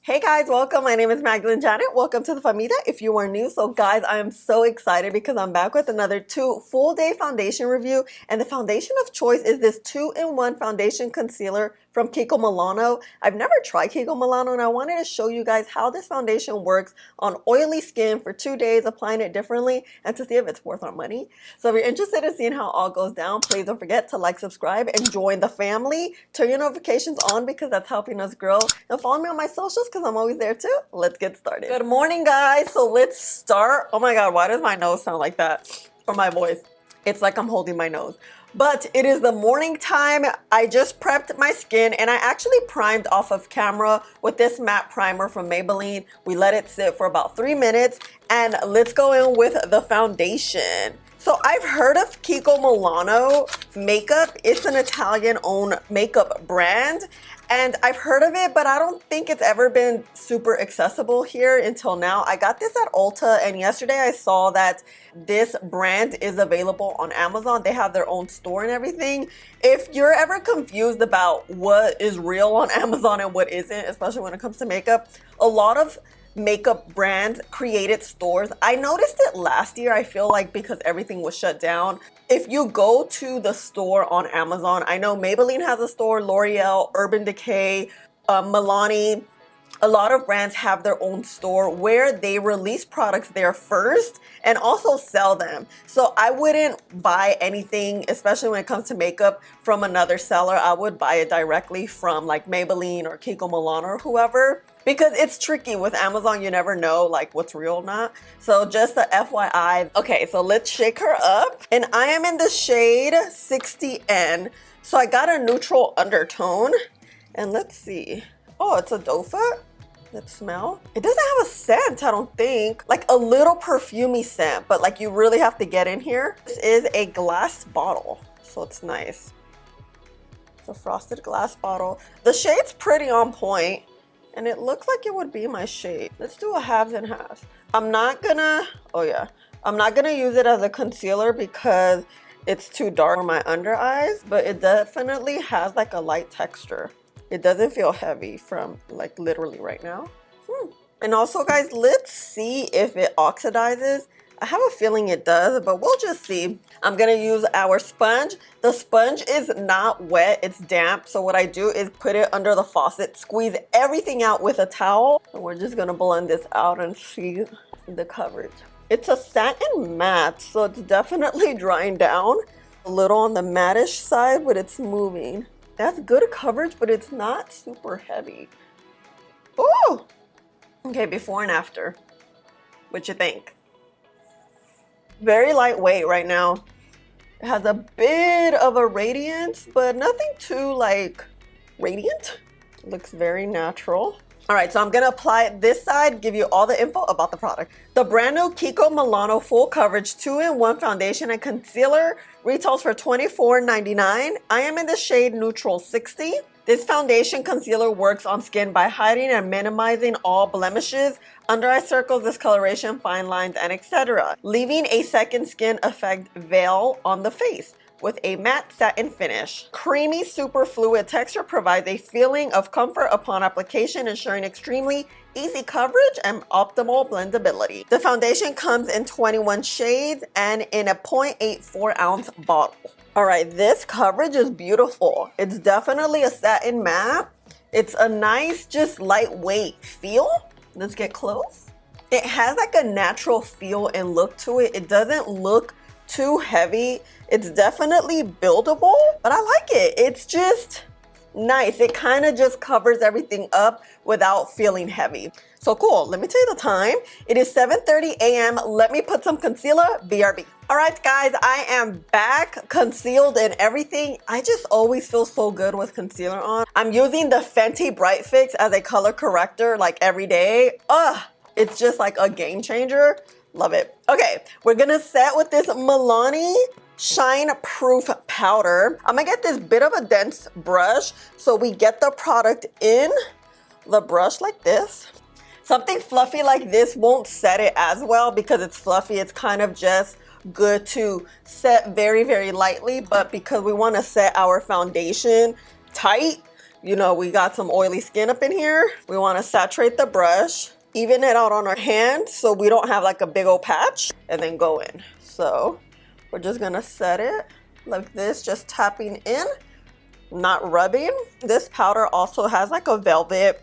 Hey guys, welcome. My name is MagdalineJanet. Welcome to the familia if you are new. So guys, I am so excited because I'm back with another 2 full day foundation review. And the foundation of choice is this 2-in-1 foundation concealer from Kiko Milano. I've never tried Kiko Milano and I wanted to show you guys how this foundation works on oily skin for 2 days, applying it differently and to see if it's worth our money. So if you're interested in seeing how it all goes down, please don't forget to like, subscribe, and join the family. Turn your notifications on because that's helping us grow. And follow me on my socials because I'm always there too. Let's get started. Good morning, guys. So let's start. Oh my God, why does my nose sound like that? Or my voice? It's like I'm holding my nose. But it is the morning time. I just prepped my skin and I actually primed off of camera with this matte primer from Maybelline. We let it sit for about 3 minutes and let's go in with the foundation. So I've heard of Kiko Milano makeup. It's an Italian-owned makeup brand. And I've heard of it, but I don't think it's ever been super accessible here until now. I got this at Ulta, and yesterday I saw that this brand is available on Amazon. They have their own store and everything. If you're ever confused about what is real on Amazon and what isn't, especially when it comes to makeup, a lot of makeup brands created stores. I noticed it last year, I feel like, because everything was shut down. If you go to the store on Amazon, I know Maybelline has a store, L'Oreal, Urban Decay, Melon, a lot of brands have their own store where they release products there first and also sell them. So I wouldn't buy anything, especially when it comes to makeup, from another seller. I would buy it directly from like Maybelline or Kiko Milano or whoever, because it's tricky with Amazon. You never know like what's real or not. So just a FYI. Okay, so let's shake her up. And I am in the shade 60N. So I got a neutral undertone. And let's see. Oh, it's a doe foot. Let's smell. It doesn't have a scent, I don't think. Like a little perfumey scent, but like you really have to get in here. This is a glass bottle, so it's nice. It's a frosted glass bottle. The shade's pretty on point, and it looks like it would be my shade. Let's do a halves and halves. I'm not gonna use it as a concealer because it's too dark for my under eyes, but it definitely has like a light texture. It doesn't feel heavy from like literally right now. And also guys, let's see if it oxidizes. I have a feeling it does, but we'll just see. I'm gonna use our sponge. The sponge is not wet, it's damp. So what I do is put it under the faucet, squeeze everything out with a towel. And we're just gonna blend this out and see the coverage. It's a satin matte, so it's definitely drying down. A little on the matte-ish side, but it's moving. That's good coverage, but it's not super heavy. Oh! Okay, before and after. What you think? Very lightweight right now. It has a bit of a radiance, but nothing too like radiant. It looks very natural. All right, so I'm gonna apply it this side, give you all the info about the product. The brand new Kiko Milano Full Coverage 2-in-1 foundation and concealer retails for $24.99. I am in the shade Neutral 60. This foundation concealer works on skin by hiding and minimizing all blemishes, under eye circles, discoloration, fine lines, and etc., leaving a second skin effect veil on the face. With a matte satin finish. Creamy superfluid texture provides a feeling of comfort upon application, ensuring extremely easy coverage and optimal blendability. The foundation comes in 21 shades and in a 0.84 ounce bottle. All right, this coverage is beautiful. It's definitely a satin matte. It's a nice, just lightweight feel. Let's get close. It has like a natural feel and look to it. It doesn't look too heavy. It's definitely buildable, but I like it. It's just nice. It kind of just covers everything up without feeling heavy. So cool. Let me tell you the time. It is 7:30 a.m. Let me put some concealer, BRB. All right, guys, I am back, concealed and everything. I just always feel so good with concealer on. I'm using the Fenty Bright Fix as a color corrector like every day. It's just like a game changer. Love it. Okay, we're gonna set with this Melon Shine Proof Powder. I'm gonna get this bit of a dense brush so we get the product in the brush like this. Something fluffy like this won't set it as well because it's fluffy. It's kind of just good to set very, very lightly, but because we wanna set our foundation tight, you know, we got some oily skin up in here. We want to saturate the brush, even it out on our hand so we don't have like a big old patch, and then go in. So we're just gonna set it like this, just tapping in, not rubbing. This powder also has like a velvet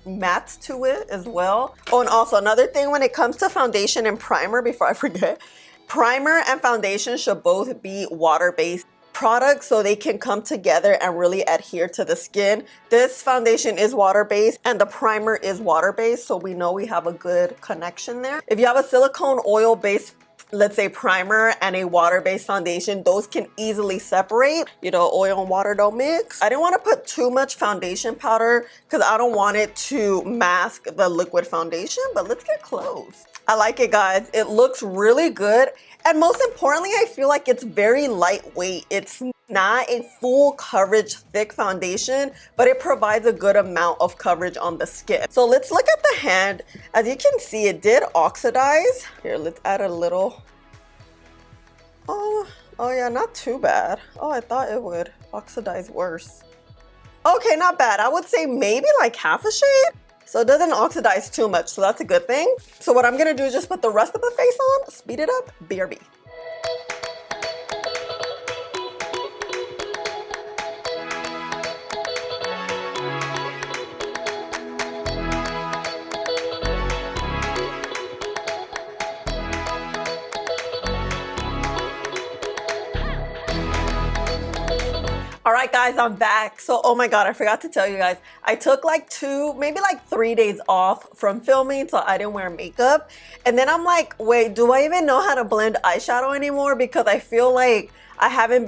matte to it as well. Oh, and also another thing when it comes to foundation and primer, before I forget, primer and foundation should both be water-based products so they can come together and really adhere to the skin. This foundation is water-based and the primer is water-based, so we know we have a good connection there. If you have a silicone oil-based, let's say, primer and a water-based foundation, those can easily separate. You know, oil and water don't mix. I didn't want to put too much foundation powder because I don't want it to mask the liquid foundation, but let's get close. I like it, guys. It looks really good. And most importantly, I feel like it's very lightweight. It's not a full coverage thick foundation, but it provides a good amount of coverage on the skin. So let's look at the hand. As you can see, it did oxidize. Here, let's add a little. Oh yeah, not too bad. Oh, I thought it would oxidize worse. Okay, not bad. I would say maybe like half a shade. So it doesn't oxidize too much, so that's a good thing. So what I'm gonna do is just put the rest of the face on, speed it up, BRB. All right, guys, I'm back. So, oh my God, I forgot to tell you guys, I took like 2, maybe like 3 days off from filming, so I didn't wear makeup. And then I'm like, wait, do I even know how to blend eyeshadow anymore? Because I feel like I haven't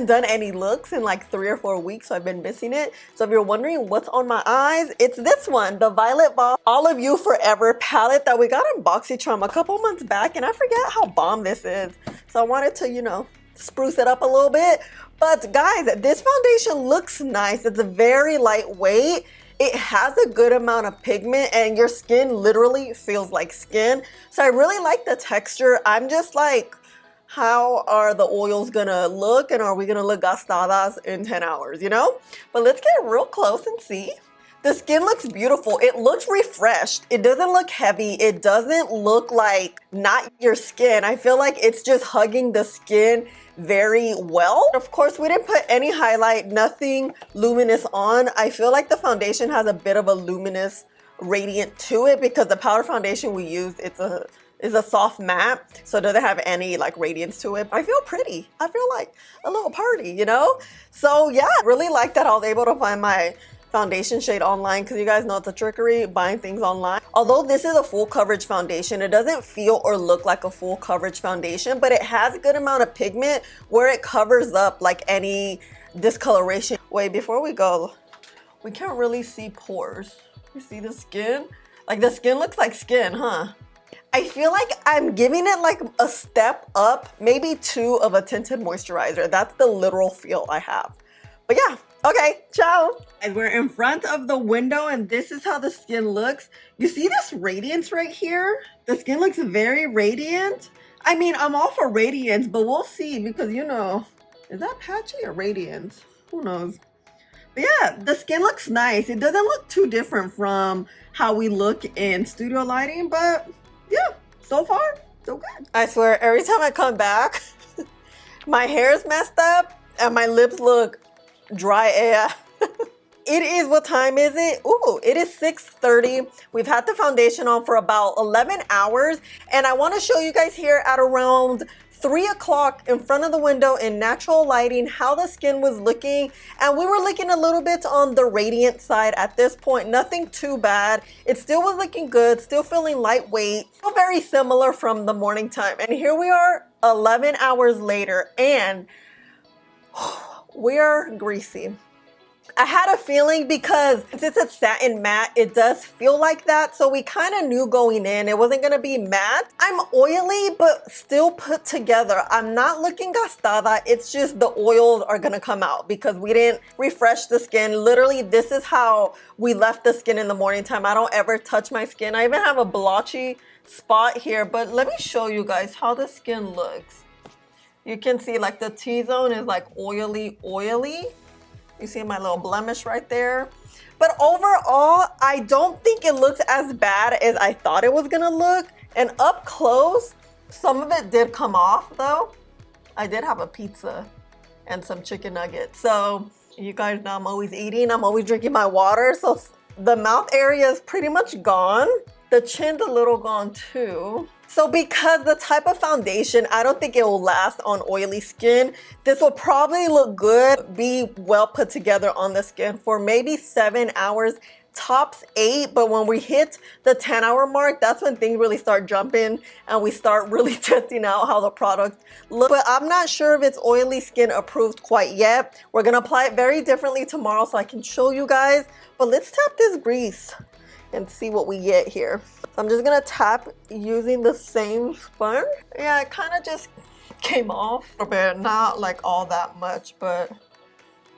done any looks in like 3 or 4 weeks, so I've been missing it. So if you're wondering what's on my eyes, it's this one, the Voss Olive You Forever palette that we got in BoxyCharm a couple months back, and I forget how bomb this is. So I wanted to, you know, spruce it up a little bit. But guys, this foundation looks nice. It's very lightweight. It has a good amount of pigment and your skin literally feels like skin. So I really like the texture. I'm just like, how are the oils gonna look, and are we gonna look gastadas in 10 hours, you know? But let's get real close and see. The skin looks beautiful. It looks refreshed. It doesn't look heavy. It doesn't look like not your skin. I feel like it's just hugging the skin very well. Of course, we didn't put any highlight, nothing luminous on. I feel like the foundation has a bit of a luminous radiant to it because the powder foundation we used, is a soft matte, so it doesn't have any like radiance to it. I feel pretty. I feel like a little party, you know? So yeah, really like that I was able to find my foundation shade online, because you guys know it's a trickery buying things online. Although this is a full coverage foundation, it doesn't feel or look like a full coverage foundation, but it has a good amount of pigment where it covers up like any discoloration. Wait, before we go, we can't really see pores. You see the skin? Like the skin looks like skin, huh? I feel like I'm giving it like a step up, maybe 2 of a tinted moisturizer. That's the literal feel I have. But yeah, okay, ciao. And we're in front of the window and this is how the skin looks. You see this radiance right here? The skin looks very radiant. I mean, I'm all for radiance, but we'll see because, you know, is that patchy or radiant? Who knows? But yeah, the skin looks nice. It doesn't look too different from how we look in studio lighting, but yeah, so far, so good. I swear, every time I come back, my hair is messed up and my lips look dry AF. It is, what time is it? Ooh, it is 6:30. We've had the foundation on for about 11 hours. And I want to show you guys here at around 3 o'clock in front of the window in natural lighting how the skin was looking. And we were looking a little bit on the radiant side at this point. Nothing too bad. It still was looking good, still feeling lightweight, still very similar from the morning time. And here we are 11 hours later and we are greasy. I had a feeling because since it's satin matte, it does feel like that. So we kind of knew going in it wasn't going to be matte. I'm oily, but still put together. I'm not looking gastada. It's just the oils are going to come out because we didn't refresh the skin. Literally, this is how we left the skin in the morning time. I don't ever touch my skin. I even have a blotchy spot here, but let me show you guys how the skin looks. You can see like the T-zone is like oily. You see my little blemish right there? But overall, I don't think it looks as bad as I thought it was gonna look. And up close, some of it did come off though. I did have a pizza and some chicken nuggets. So you guys know I'm always eating, I'm always drinking my water. So the mouth area is pretty much gone. The chin's a little gone too. So because the type of foundation, I don't think it will last on oily skin. This will probably look good, be well put together on the skin for maybe 7 hours, tops 8. But when we hit the 10-hour mark, that's when things really start jumping and we start really testing out how the product looks. But I'm not sure if it's oily skin approved quite yet. We're gonna apply it very differently tomorrow so I can show you guys. But let's tap this grease and see what we get here. So I'm just gonna tap using the same sponge. Yeah, it kind of just came off a bit, not like all that much, but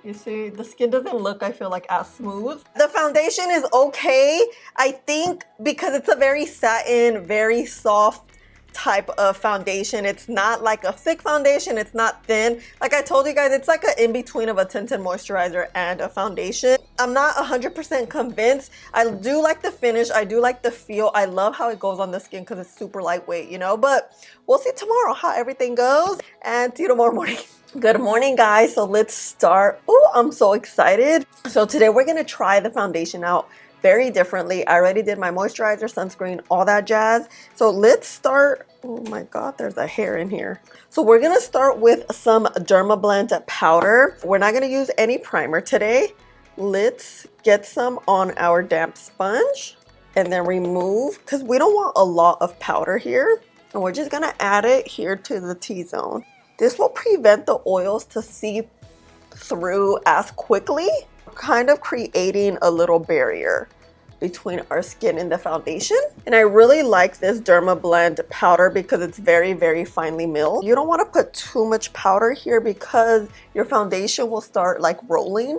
you see, the skin doesn't look, I feel like, as smooth. The foundation is okay. I think because it's a very satin, very soft type of foundation. It's not like a thick foundation, it's not thin. Like I told you guys, it's like an in-between of a tinted moisturizer and a foundation. I'm not 100% convinced. I do like the finish, I do like the feel. I love how it goes on the skin because it's super lightweight, you know, but we'll see tomorrow how everything goes and see you tomorrow morning. Good morning, guys. So let's start. Oh, I'm so excited. So today we're gonna try the foundation out very differently. I already did my moisturizer, sunscreen, all that jazz. So let's start. Oh my God, there's a hair in here. So we're gonna start with some Dermablend powder. We're not gonna use any primer today. Let's get some on our damp sponge and then remove, because we don't want a lot of powder here. And we're just gonna add it here to the T-zone. This will prevent the oils to seep through as quickly, kind of creating a little barrier between our skin and the foundation. And I really like this Dermablend powder because it's very, very finely milled. You don't want to put too much powder here because your foundation will start like rolling,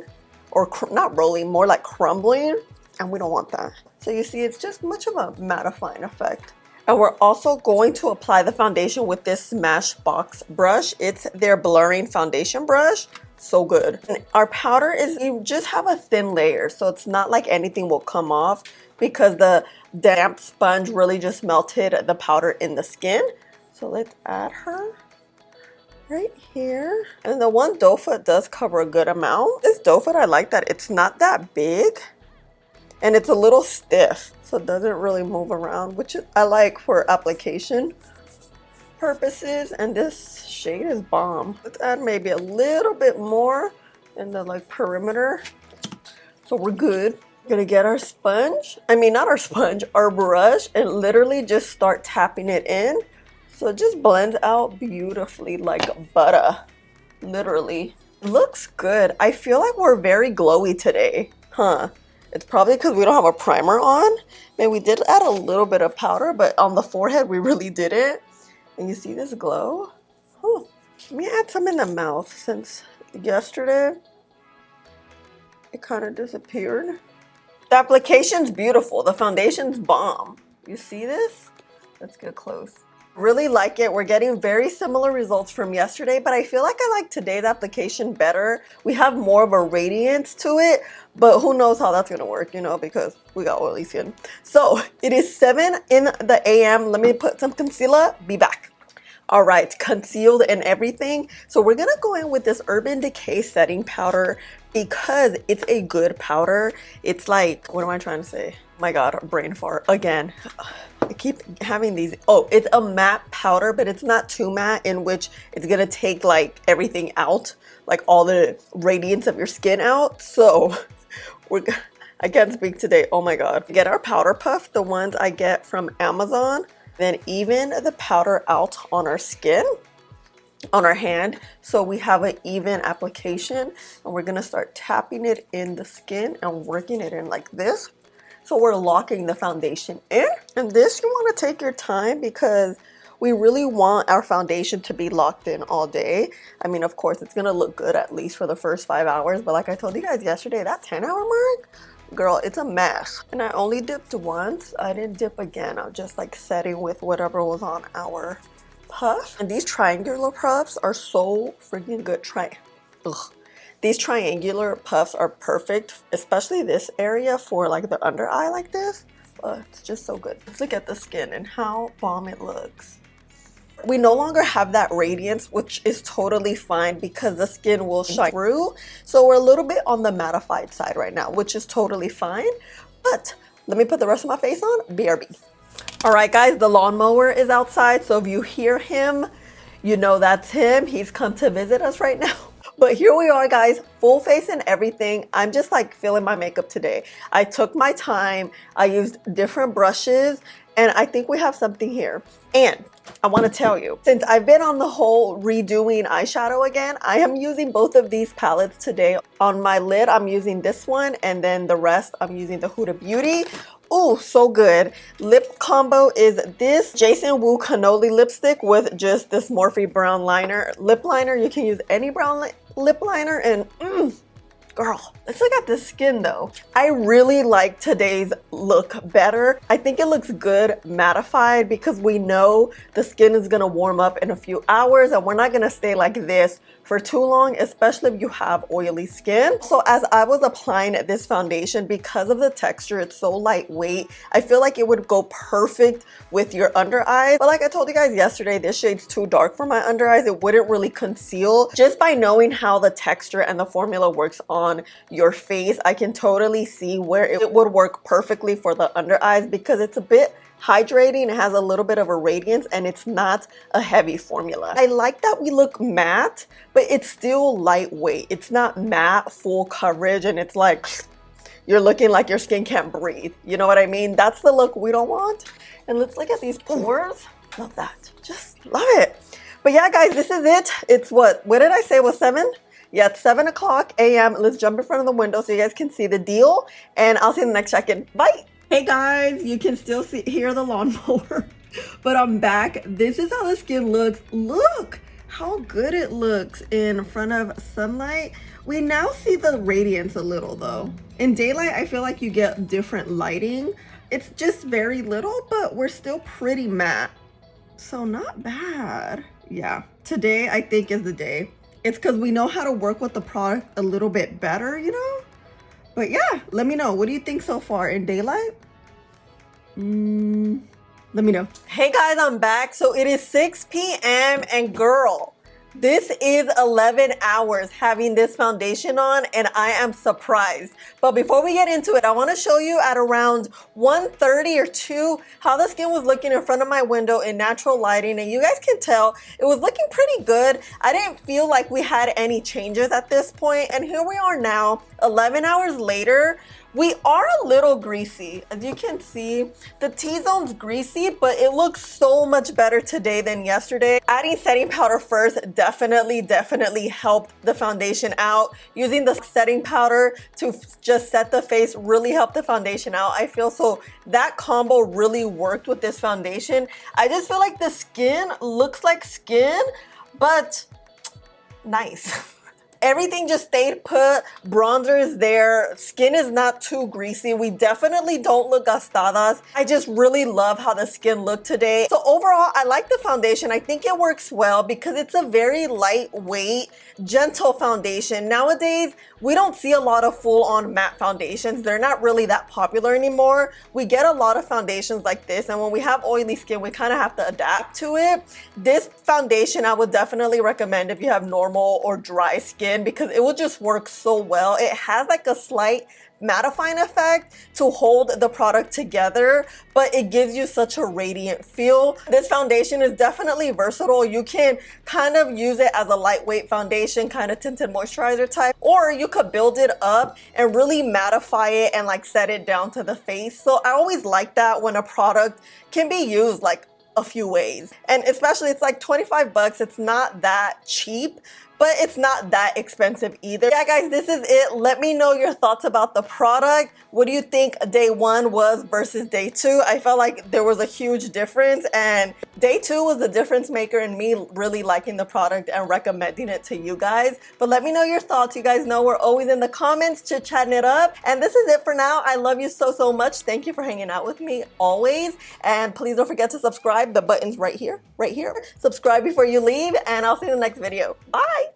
or not rolling, more like crumbling, and we don't want that. So you see, it's just much of a mattifying effect. And we're also going to apply the foundation with this Smashbox brush. It's their blurring foundation brush. So good. And our powder is, you just have a thin layer, so it's not like anything will come off because the damp sponge really just melted the powder in the skin. So let's add her right here. And the one doe foot does cover a good amount. This doe foot, I like that it's not that big and it's a little stiff, so it doesn't really move around, which I like for application purposes. And this shade is bomb. Let's add maybe a little bit more in the like perimeter, so we're good. We're gonna get our sponge, I mean not our sponge, our brush, and literally just start tapping it in so it just blends out beautifully like butter. Literally looks good. I feel like we're very glowy today, huh? It's probably because we don't have a primer on. Man, we did add a little bit of powder, but on the forehead we really didn't. And you see this glow? Oh, let me add some in the mouth since yesterday it kind of disappeared. The application's beautiful. The foundation's bomb. You see this? Let's get close. Really like it. We're getting very similar results from yesterday, but I feel like I like today's application better. We have more of a radiance to it, but who knows how that's gonna work, you know, because we got oily skin. So it is 7 in the AM. Let me put some concealer, be back. All right, concealed and everything. So we're gonna go in with this Urban Decay setting powder because it's a good powder. It's like, what am I trying to say? My God, brain fart again. I keep having these. Oh, it's a matte powder, but it's not too matte, in which it's gonna take like everything out, like all the radiance of your skin out. So I can't speak today. Oh my God. Get our powder puff, the ones I get from Amazon, then even the powder out on our skin, on our hand, so we have an even application. And we're gonna start tapping it in the skin and working it in like this. So we're locking the foundation in. And this, you want to take your time because we really want our foundation to be locked in all day. I mean, of course, it's going to look good at least for the first 5 hours. But like I told you guys yesterday, that 10-hour mark, girl, it's a mess. And I only dipped once. I didn't dip again. I'm just like setting with whatever was on our puff. And these triangular puffs are so freaking good. Ugh. These triangular puffs are perfect, especially this area for like the under eye like this. It's just so good. Let's look at the skin and how bomb it looks. We no longer have that radiance, which is totally fine because the skin will shine through. So we're a little bit on the mattified side right now, which is totally fine. But let me put the rest of my face on, BRB. All right, guys, the lawnmower is outside. So if you hear him, you know that's him. He's come to visit us right now. But here we are, guys, full face and everything. I'm just like feeling my makeup today. I took my time. I used different brushes, and I think we have something here. And I want to tell you, since I've been on the whole redoing eyeshadow again, I am using both of these palettes today. On my lid, I'm using this one, and then the rest, I'm using the Huda Beauty. Oh, so good. Lip combo is this Jason Wu Cannoli lipstick with just this Morphe brown liner. Lip liner, you can use any brown lip liner, and girl, let's look at the skin though. I really like today's look better. I think it looks good mattified because we know the skin is gonna warm up in a few hours and we're not gonna stay like this for too long, especially if you have oily skin. So as I was applying this foundation, because of the texture, it's so lightweight, I feel like it would go perfect with your under eyes. But like I told you guys yesterday, this shade's too dark for my under eyes. It wouldn't really conceal. Just by knowing how the texture and the formula works on your face, I can totally see where it would work perfectly for the under eyes because it's a bit hydrating, it has a little bit of a radiance, and it's not a heavy formula. I like that we look matte, but it's still lightweight. It's not matte full coverage and it's like you're looking like your skin can't breathe. You know what I mean? That's the look we don't want. And let's look at these pores. Love that. Just love it. But yeah, guys, this is it. It's what did I say was 7? Yeah, it's 7 o'clock a.m. Let's jump in front of the window so you guys can see the deal, and I'll see you in the next check-in. Bye. Hey guys, you can still hear the lawnmower, but I'm back. This is how the skin looks. Look how good it looks in front of sunlight. We now see the radiance a little though. In daylight, I feel like you get different lighting. It's just very little, but we're still pretty matte. So not bad. Yeah, today I think is the day. It's because we know how to work with the product a little bit better, you know? But yeah, let me know. What do you think so far in daylight? Let me know. Hey guys, I'm back. So it is 6 p.m. and girl, this is 11 hours having this foundation on and I am surprised. But before we get into it, I want to show you at around 1:30 or 2 how the skin was looking in front of my window in natural lighting, and you guys can tell it was looking pretty good. I didn't feel like we had any changes at this point, and here we are now 11 hours later. We are a little greasy. As you can see, the T-zone's greasy, but it looks so much better today than yesterday. Adding setting powder first definitely helped the foundation out. Using the setting powder to just set the face really helped the foundation out, I feel. So that combo really worked with this foundation. I just feel like the skin looks like skin, but nice. Everything just stayed put. Bronzer is there. Skin is not too greasy. We definitely don't look gastadas. I just really love how the skin looked today. So overall, I like the foundation. I think it works well because it's a very lightweight, gentle foundation. Nowadays, we don't see a lot of full-on matte foundations. They're not really that popular anymore. We get a lot of foundations like this, and when we have oily skin, we kind of have to adapt to it. This foundation, I would definitely recommend if you have normal or dry skin because it will just work so well. It has like a slight mattifying effect to hold the product together, but it gives you such a radiant feel. This foundation is definitely versatile. You can kind of use it as a lightweight foundation, kind of tinted moisturizer type, or you could build it up and really mattify it and like set it down to the face. So I always like that when a product can be used like a few ways, and especially it's like 25 bucks. It's not that cheap, but it's not that expensive either. Yeah, guys, this is it. Let me know your thoughts about the product. What do you think day 1 was versus day 2? I felt like there was a huge difference, and day 2 was the difference maker in me really liking the product and recommending it to you guys. But let me know your thoughts. You guys know we're always in the comments chit-chatting it up. And this is it for now. I love you so much. Thank you for hanging out with me always. And please don't forget to subscribe. The button's right here, right here. Subscribe before you leave, and I'll see you in the next video. Bye.